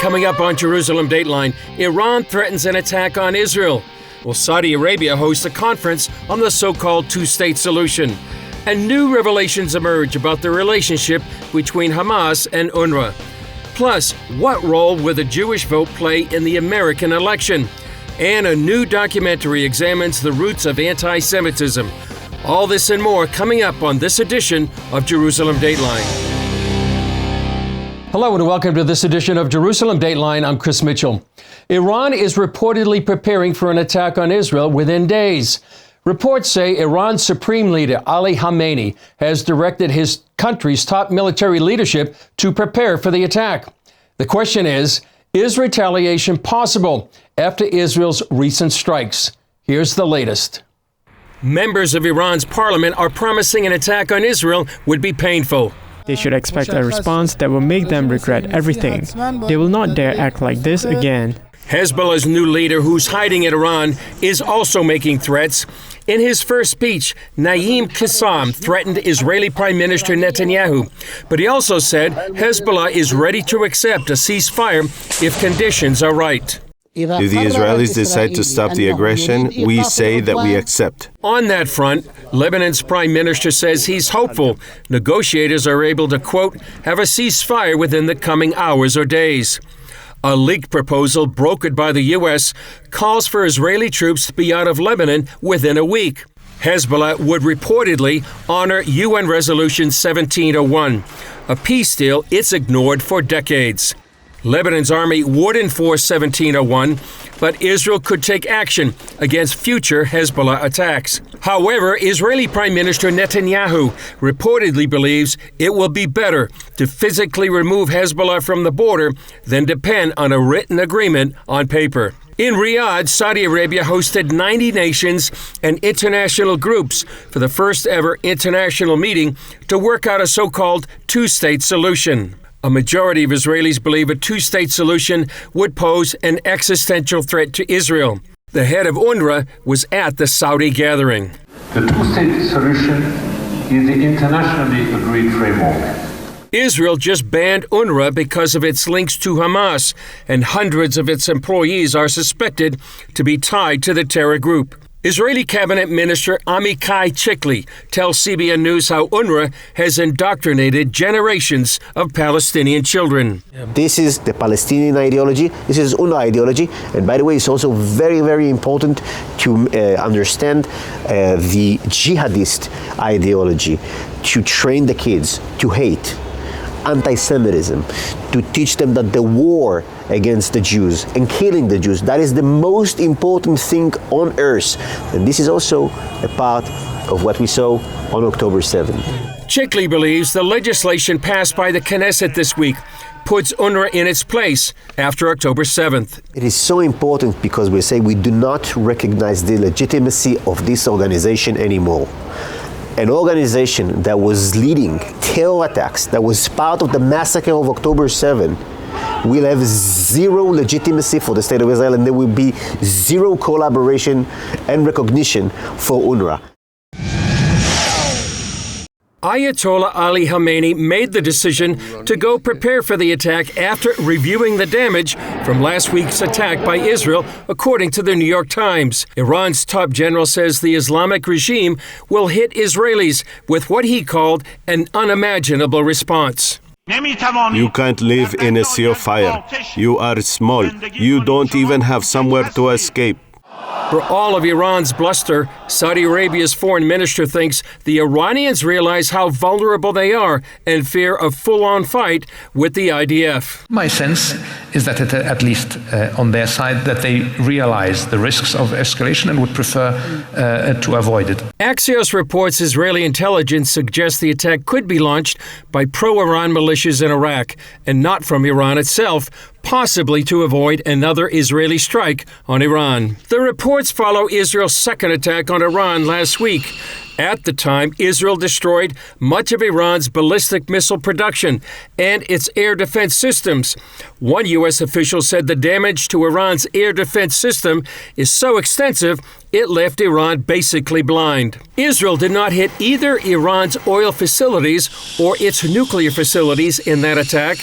Coming up on Jerusalem Dateline, Iran threatens an attack on Israel. Will Saudi Arabia host a conference on the so-called two-state solution? And new revelations emerge about the relationship between Hamas and UNRWA. Plus, what role will the Jewish vote play in the American election? And a new documentary examines the roots of anti-Semitism. All this and more coming up on this edition of Jerusalem Dateline. Hello and welcome to this edition of Jerusalem Dateline. I'm Chris Mitchell. Iran is reportedly preparing for an attack on Israel within days. Reports say Iran's supreme leader, Ali Khamenei, has directed his country's top military leadership to prepare for the attack. The question is retaliation possible after Israel's recent strikes? Here's the latest. Members of Iran's parliament are promising an attack on Israel would be painful. They should expect a response that will make them regret everything. They will not dare act like this again. Hezbollah's new leader, who's hiding in Iran, is also making threats. In his first speech, Naim Qassem threatened Israeli Prime Minister Netanyahu. But he also said Hezbollah is ready to accept a ceasefire if conditions are right. If the Israelis decide to stop the aggression, we say that we accept. On that front, Lebanon's prime minister says he's hopeful negotiators are able to, quote, have a ceasefire within the coming hours or days. A leaked proposal brokered by the U.S. calls for Israeli troops to be out of Lebanon within a week. Hezbollah would reportedly honor UN Resolution 1701, a peace deal it's ignored for decades. Lebanon's army would enforce 1701, but Israel could take action against future Hezbollah attacks. However, Israeli Prime Minister Netanyahu reportedly believes it will be better to physically remove Hezbollah from the border than depend on a written agreement on paper. In Riyadh, Saudi Arabia hosted 90 nations and international groups for the first ever international meeting to work out a so-called two-state solution. A majority of Israelis believe a two-state solution would pose an existential threat to Israel. The head of UNRWA was at the Saudi gathering. The two-state solution is the internationally agreed framework. Israel just banned UNRWA because of its links to Hamas, and hundreds of its employees are suspected to be tied to the terror group. Israeli Cabinet Minister Amichai Chikli tells CBN News how UNRWA has indoctrinated generations of Palestinian children. This is the Palestinian ideology. This is UNRWA ideology. And by the way, it's also very, very important to understand the jihadist ideology, to train the kids to hate, anti-Semitism, to teach them that the war against the Jews and killing the Jews, that is the most important thing on earth. And this is also a part of what we saw on October 7th. Chikli believes the legislation passed by the Knesset this week puts UNRWA in its place after October 7th. It is so important because we say we do not recognize the legitimacy of this organization anymore. An organization that was leading terror attacks, that was part of the massacre of October 7, will have zero legitimacy for the State of Israel, and there will be zero collaboration and recognition for UNRWA. Ayatollah Ali Khamenei made the decision to go prepare for the attack after reviewing the damage from last week's attack by Israel, according to the New York Times. Iran's top general says the Islamic regime will hit Israelis with what he called an unimaginable response. You can't live in a sea of fire. You are small. You don't even have somewhere to escape. For all of Iran's bluster, Saudi Arabia's foreign minister thinks the Iranians realize how vulnerable they are and fear a full-on fight with the IDF. My sense is that at least on their side, that they realize the risks of escalation and would prefer to avoid it. Axios reports Israeli intelligence suggests the attack could be launched by pro-Iran militias in Iraq and not from Iran itself, possibly to avoid another Israeli strike on Iran. The reports follow Israel's second attack on Iran last week. At the time, Israel destroyed much of Iran's ballistic missile production and its air defense systems. One U.S. official said the damage to Iran's air defense system is so extensive it left Iran basically blind. Israel did not hit either Iran's oil facilities or its nuclear facilities in that attack.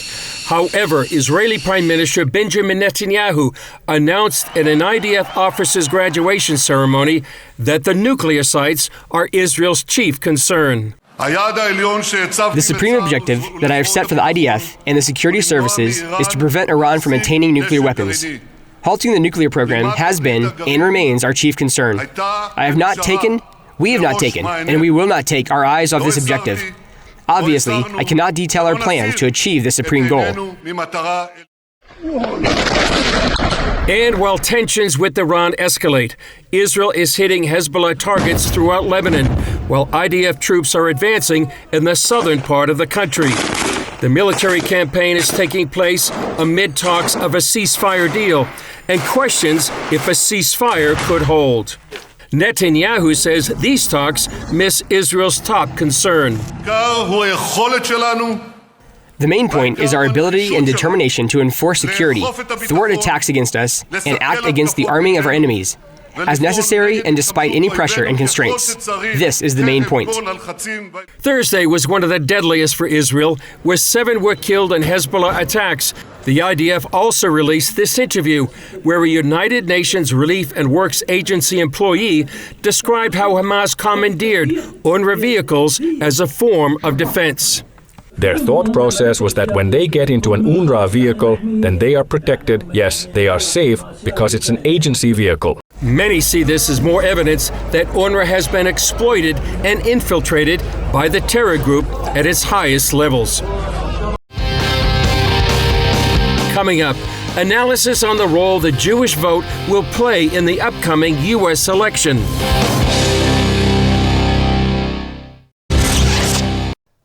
However, Israeli Prime Minister Benjamin Netanyahu announced at an IDF officer's graduation ceremony that the nuclear sites are Israel's chief concern. The supreme objective that I have set for the IDF and the security services is to prevent Iran from attaining nuclear weapons. Halting the nuclear program has been and remains our chief concern. We have not taken, and we will not take our eyes off this objective. Obviously, I cannot detail our plans to achieve this supreme goal. And while tensions with Iran escalate, Israel is hitting Hezbollah targets throughout Lebanon, while IDF troops are advancing in the southern part of the country. The military campaign is taking place amid talks of a ceasefire deal and questions if a ceasefire could hold. Netanyahu says these talks miss Israel's top concern. The main point is our ability and determination to enforce security, thwart attacks against us, and act against the arming of our enemies, as necessary and despite any pressure and constraints. This is the main point. Thursday was one of the deadliest for Israel, where 7 were killed in Hezbollah attacks. The IDF also released this interview, where a United Nations Relief and Works Agency employee described how Hamas commandeered UNRWA vehicles as a form of defense. Their thought process was that when they get into an UNRWA vehicle, then they are protected. Yes, they are safe because it's an agency vehicle. Many see this as more evidence that UNRWA has been exploited and infiltrated by the terror group at its highest levels. Coming up, analysis on the role the Jewish vote will play in the upcoming U.S. election.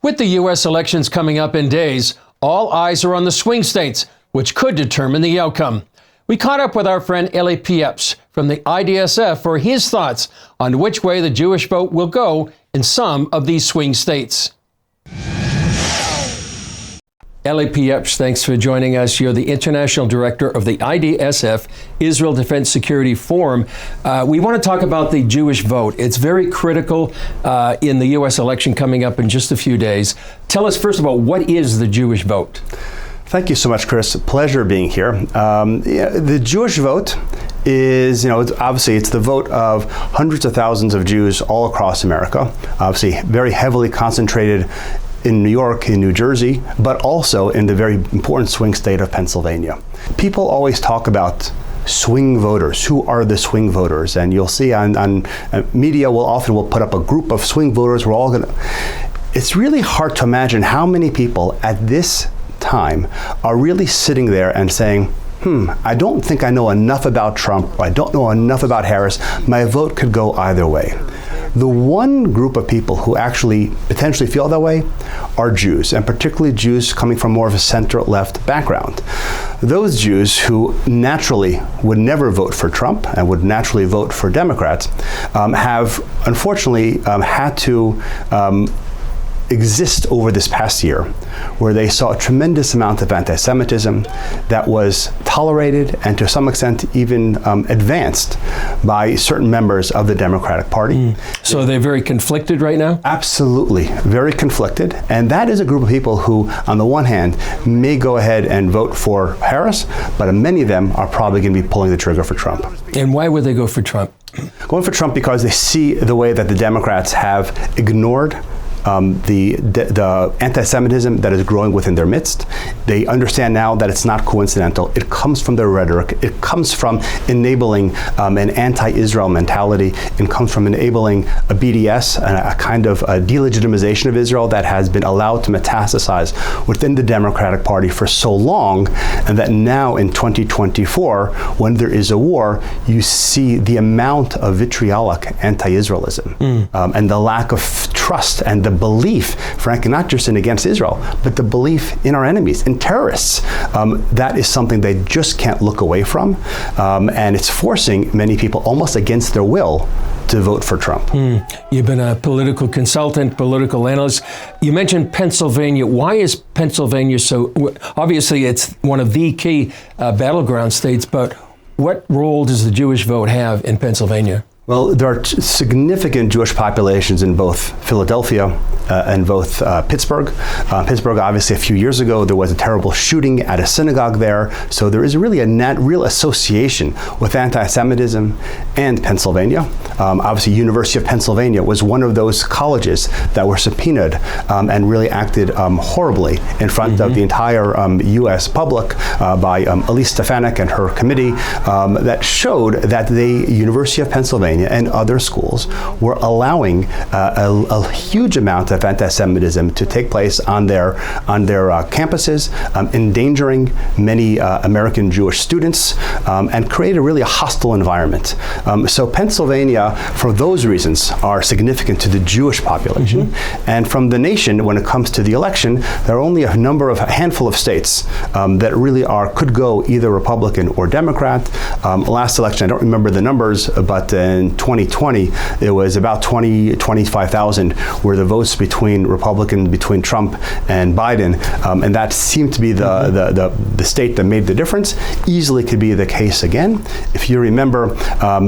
With the U.S. elections coming up in days, all eyes are on the swing states, which could determine the outcome. We caught up with our friend Eli Pieps from the IDSF for his thoughts on which way the Jewish vote will go in some of these swing states. Eli Pieps, thanks for joining us. You're the International Director of the IDSF, Israel Defense Security Forum. We want to talk about the Jewish vote. It's very critical in the U.S. election coming up in just a few days. Tell us, first of all, what is the Jewish vote? Thank you so much, Chris. Pleasure being here. The Jewish vote is, obviously it's the vote of hundreds of thousands of Jews all across America, obviously very heavily concentrated in New York, in New Jersey, but also in the very important swing state of Pennsylvania. People always talk about swing voters. Who are the swing voters? And you'll see on media will put up a group of swing voters. We're all going to. It's really hard to imagine how many people at this time are really sitting there and saying, I don't think I know enough about Trump, or I don't know enough about Harris. My vote could go either way. The one group of people who actually potentially feel that way are Jews, and particularly Jews coming from more of a center-left background. Those Jews who naturally would never vote for Trump and would naturally vote for Democrats have unfortunately had to exist over this past year, where they saw a tremendous amount of anti-Semitism that was tolerated and to some extent even advanced by certain members of the Democratic Party. So they're very conflicted right now? Absolutely, very conflicted. And that is a group of people who, on the one hand, may go ahead and vote for Harris, but many of them are probably going to be pulling the trigger for Trump. And why would they go for Trump? Going for Trump because they see the way that the Democrats have ignored the anti-Semitism that is growing within their midst. They understand now that it's not coincidental. It comes from their rhetoric. It comes from enabling an anti-Israel mentality. It comes from enabling a BDS, a kind of a delegitimization of Israel that has been allowed to metastasize within the Democratic Party for so long, and that now in 2024, when there is a war, you see the amount of vitriolic anti-Israelism and the lack of trust and the belief, frankly, not just in against Israel, but the belief in our enemies, in terrorists. That is something they just can't look away from. And it's forcing many people almost against their will to vote for Trump. You've been a political consultant, political analyst. You mentioned Pennsylvania. Why is Pennsylvania so, obviously it's one of the key battleground states, but what role does the Jewish vote have in Pennsylvania? Well, there are significant Jewish populations in both Philadelphia and both Pittsburgh. Pittsburgh, obviously, a few years ago, there was a terrible shooting at a synagogue there. So there is really a real association with anti-Semitism and Pennsylvania. Obviously, University of Pennsylvania was one of those colleges that were subpoenaed and really acted horribly in front of the entire U.S. public by Elise Stefanik and her committee that showed that the University of Pennsylvania and other schools were allowing a huge amount of anti-Semitism to take place on their campuses, endangering many American Jewish students, and create a hostile environment. So Pennsylvania, for those reasons, are significant to the Jewish population. And from the nation, when it comes to the election, there are only a handful of states that really could go either Republican or Democrat. Last election, I don't remember the numbers, but in 2020, it was about 25,000 were the votes between Trump and Biden, and that seemed to be the state that made the difference. Easily could be the case again. If you remember,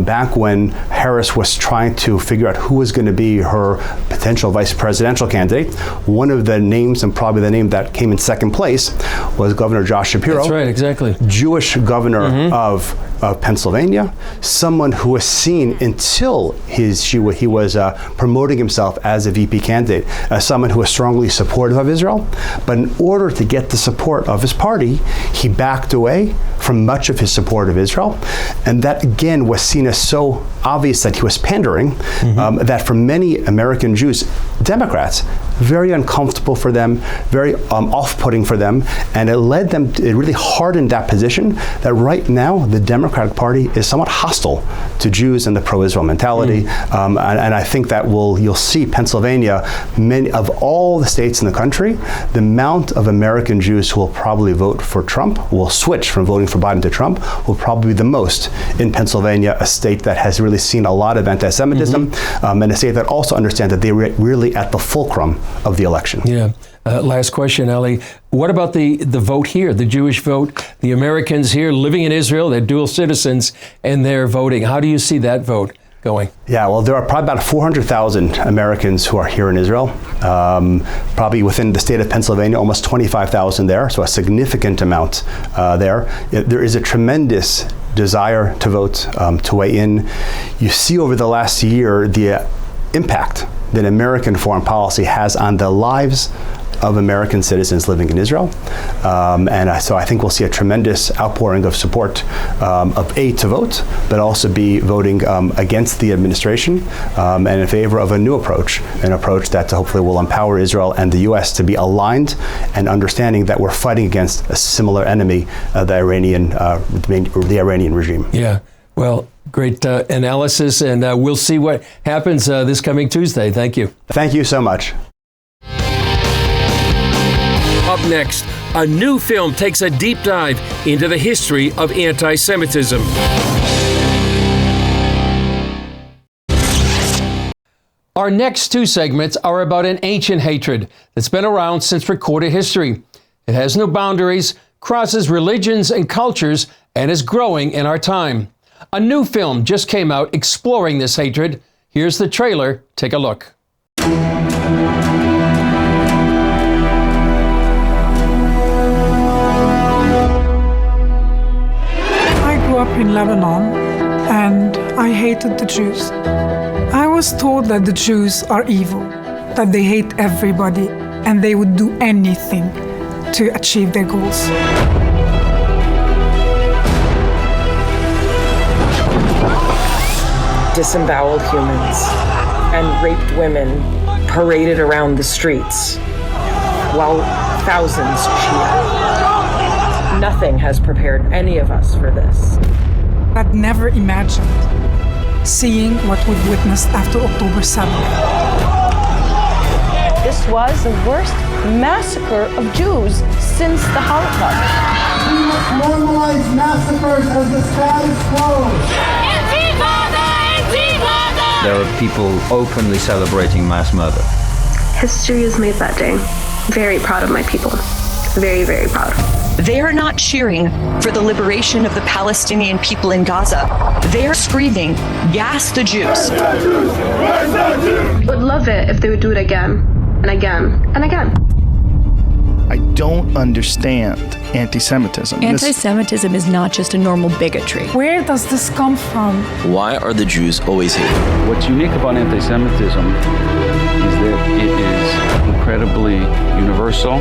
back when Harris was trying to figure out who was going to be her potential vice presidential candidate, one of the names, and probably the name that came in second place, was Governor Josh Shapiro. That's right, exactly. Jewish governor of Pennsylvania, someone who was seen until he was promoting himself as a VP candidate as someone who was strongly supportive of Israel. But in order to get the support of his party, he backed away from much of his support of Israel. And that again was seen as so obvious that he was pandering that for many American Jews, Democrats, very uncomfortable for them, very off-putting for them, and it really hardened that position that right now the Democratic Party is somewhat hostile to Jews and the pro-Israel mentality. And I think that you'll see Pennsylvania, many of all the states in the country, the amount of American Jews who will probably vote for Trump, will switch from voting for Biden to Trump, will probably be the most in Pennsylvania, a state that has really seen a lot of anti-Semitism, and a state that also understands that they're really at the fulcrum of the election. Yeah. Last question, Eli. What about the vote here, the Jewish vote, the Americans here living in Israel, they're dual citizens, and they're voting? How do you see that vote going? Yeah, well, there are probably about 400,000 Americans who are here in Israel. Probably within the state of Pennsylvania, almost 25,000 there, so a significant amount there. There is a tremendous desire to vote, to weigh in. You see over the last year the impact that American foreign policy has on the lives of American citizens living in Israel. So I think we'll see a tremendous outpouring of support to vote, but also be voting against the administration and in favor of a new approach, an approach that hopefully will empower Israel and the U.S. to be aligned and understanding that we're fighting against a similar enemy, the Iranian regime. Yeah, well, great analysis, and we'll see what happens this coming Tuesday. Thank you. Thank you so much. Up next, a new film takes a deep dive into the history of anti-Semitism. Our next two segments are about an ancient hatred that's been around since recorded history. It has no boundaries, crosses religions and cultures, and is growing in our time. A new film just came out exploring this hatred. Here's the trailer. Take a look. In Lebanon, and I hated the Jews. I was told that the Jews are evil, that they hate everybody, and they would do anything to achieve their goals. Disemboweled humans and raped women paraded around the streets while thousands cheer. Nothing has prepared any of us for this. I'd never imagined seeing what we've witnessed after October 7th. This was the worst massacre of Jews since the Holocaust. We must normalize massacres as the status quo. There are people openly celebrating mass murder. History is made that day. Very proud of my people. Very, very proud. They are not cheering for the liberation of the Palestinian people in Gaza. They are screaming, gas the Jews. I would love it if they would do it again and again and again. I don't understand anti-Semitism. Anti-Semitism is not just a normal bigotry. Where does this come from? Why are the Jews always hated? What's unique about anti-Semitism is that it is incredibly universal.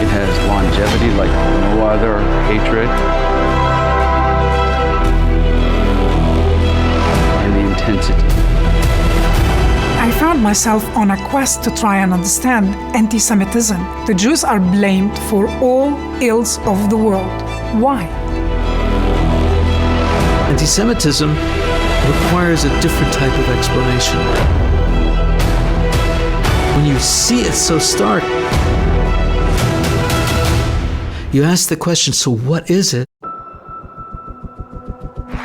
It has longevity like no other hatred. And the intensity. I found myself on a quest to try and understand anti-Semitism. The Jews are blamed for all ills of the world. Why? Anti-Semitism requires a different type of explanation. When you see it so stark, you ask the question, so what is it?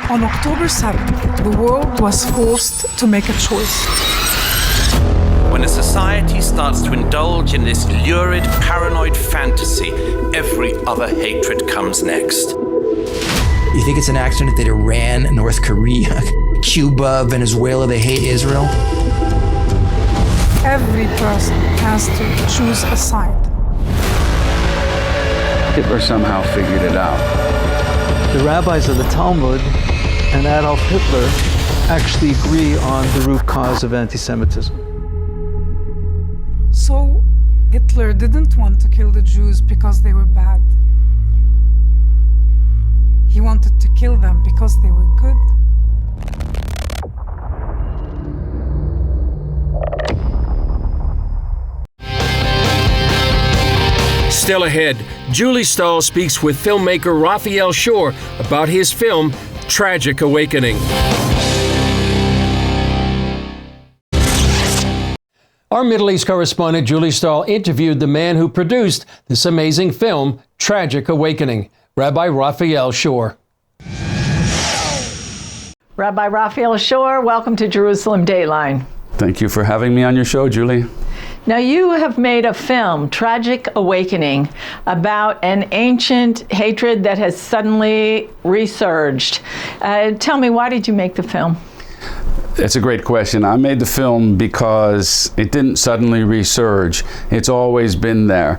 On October 7th, the world was forced to make a choice. When a society starts to indulge in this lurid, paranoid fantasy, every other hatred comes next. You think it's an accident that Iran, North Korea, Cuba, Venezuela, they hate Israel? Every person has to choose a side. Hitler somehow figured it out. The rabbis of the Talmud and Adolf Hitler actually agree on the root cause of anti-Semitism. So, Hitler didn't want to kill the Jews because they were bad. He wanted to kill them because they were good. Still ahead, Julie Stahl speaks with filmmaker Raphael Shore about his film, Tragic Awakening. Our Middle East correspondent Julie Stahl interviewed the man who produced this amazing film, Tragic Awakening, Rabbi Raphael Shore. Rabbi Raphael Shore, welcome to Jerusalem Dateline. Thank you for having me on your show, Julie. Now, you have made a film, Tragic Awakening, about an ancient hatred that has suddenly resurged. Tell me, why did you make the film? That's a great question. I made the film because it didn't suddenly resurge. It's always been there.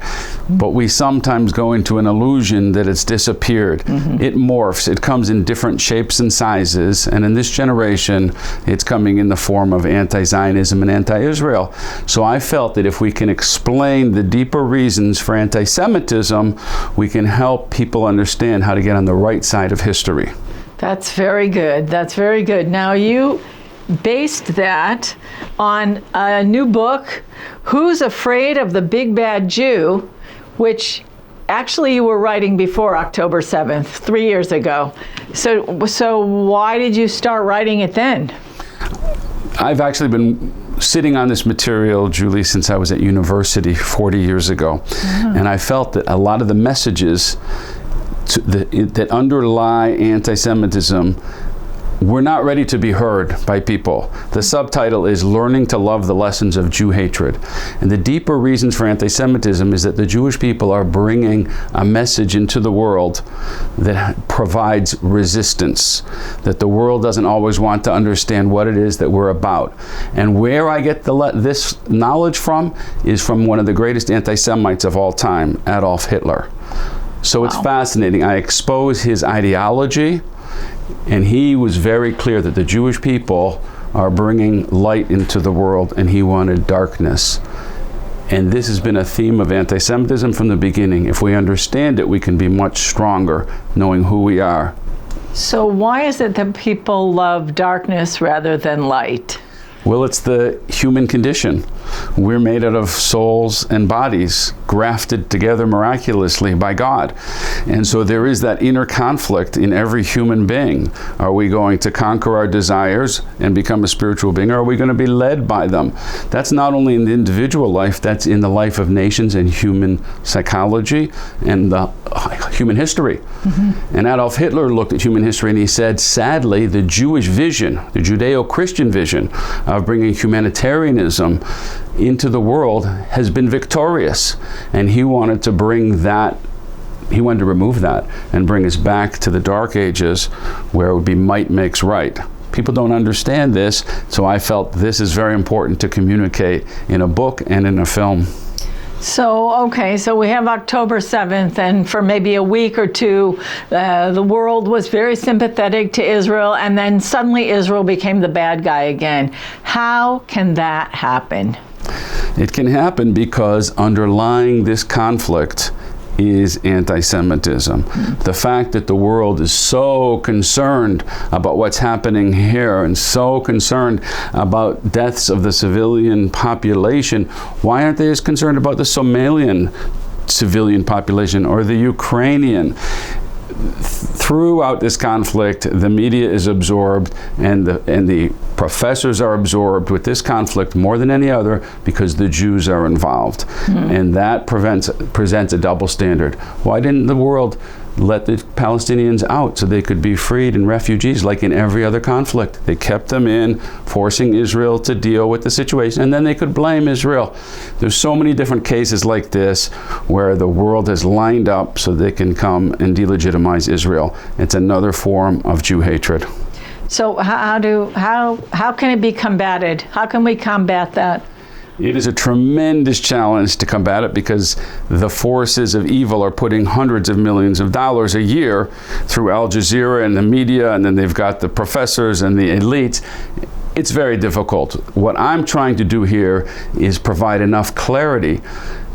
But we sometimes go into an illusion that it's disappeared. It morphs. It comes in different shapes and sizes. And in this generation, it's coming in the form of anti-Zionism and anti-Israel. So I felt that if we can explain the deeper reasons for anti-Semitism, we can help people understand how to get on the right side of history. That's very good. That's very good. Now, you based that on a new book, Who's Afraid of the Big Bad Jew, which actually you were writing before October 7th, 3 years ago. So why did you start writing it then? I've actually been sitting on this material, Julie, since I was at university 40 years ago. And I felt that a lot of the messages that underlie anti-Semitism were not ready to be heard by people. The subtitle is Learning to Love the Lessons of Jew Hatred. And the deeper reasons for anti-Semitism is that the Jewish people are bringing a message into the world that provides resistance, that the world doesn't always want to understand what it is that we're about. And where I get this knowledge from is from one of the greatest anti-Semites of all time, Adolf Hitler. So it's fascinating. I expose his ideology, and he was very clear that the Jewish people are bringing light into the world, and he wanted darkness. And this has been a theme of anti-Semitism from the beginning. If we understand it, we can be much stronger knowing who we are. So why is it that people love darkness rather than light? Well, it's the human condition. We're made out of souls and bodies grafted together miraculously by God. And so there is that inner conflict in every human being. Are we going to conquer our desires and become a spiritual being, or are we going to be led by them? That's not only in the individual life, that's in the life of nations and human psychology and the human history. Mm-hmm. And Adolf Hitler looked at human history and he said, sadly, the Jewish vision, the Judeo-Christian vision of bringing humanitarianism into the world has been victorious. And he wanted to bring that, he wanted to remove that and bring us back to the Dark Ages where it would be might makes right. People don't understand this, so I felt this is very important to communicate in a book and in a film. So, okay, so we have October 7th, and for maybe a week or two, the world was very sympathetic to Israel, and then suddenly Israel became the bad guy again. How can that happen? It can happen because underlying this conflict is anti-Semitism. The fact that the world is so concerned about what's happening here and so concerned about deaths of the civilian population, why aren't they as concerned about the Somalian civilian population or the Ukrainian? Throughout this conflict, the media is absorbed and the professors are absorbed with this conflict more than any other because the Jews are involved. Mm-hmm. And that presents a double standard. Why didn't the world let the Palestinians out so they could be freed and refugees like in every other conflict? They kept them in, forcing Israel to deal with the situation, and then they could blame Israel. There's so many different cases like this where the world has lined up so they can come and delegitimize Israel. It's another form of Jew hatred. So how can it be combated? How can we combat that? It is a tremendous challenge to combat it because the forces of evil are putting hundreds of millions of dollars a year through Al Jazeera and the media, and then they've got the professors and the elites. It's very difficult. What I'm trying to do here is provide enough clarity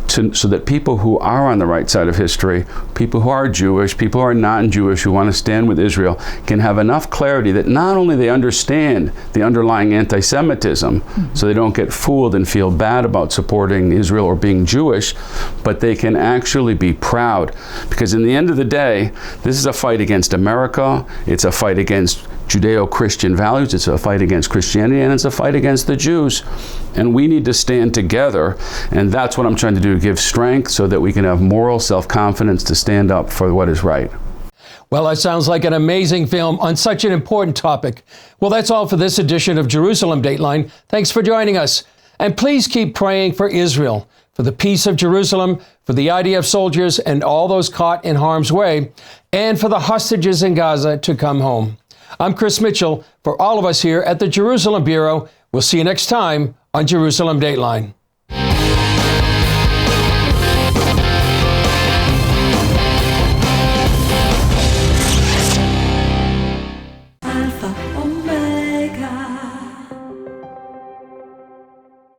so that people who are on the right side of history, people who are Jewish, people who are non-Jewish, who want to stand with Israel, can have enough clarity that not only they understand the underlying anti-Semitism, so they don't get fooled and feel bad about supporting Israel or being Jewish, but they can actually be proud. Because in the end of the day, this is a fight against America, it's a fight against Judeo-Christian values, it's a fight against Christianity, and it's a fight against the Jews. And we need to stand together, and that's what I'm trying to do, give strength so that we can have moral self-confidence to stand up for what is right. Well, that sounds like an amazing film on such an important topic. Well, that's all for this edition of Jerusalem Dateline. Thanks for joining us. And please keep praying for Israel, for the peace of Jerusalem, for the IDF soldiers and all those caught in harm's way, and for the hostages in Gaza to come home. I'm Chris Mitchell. For all of us here at the Jerusalem Bureau, we'll see you next time on Jerusalem Dateline.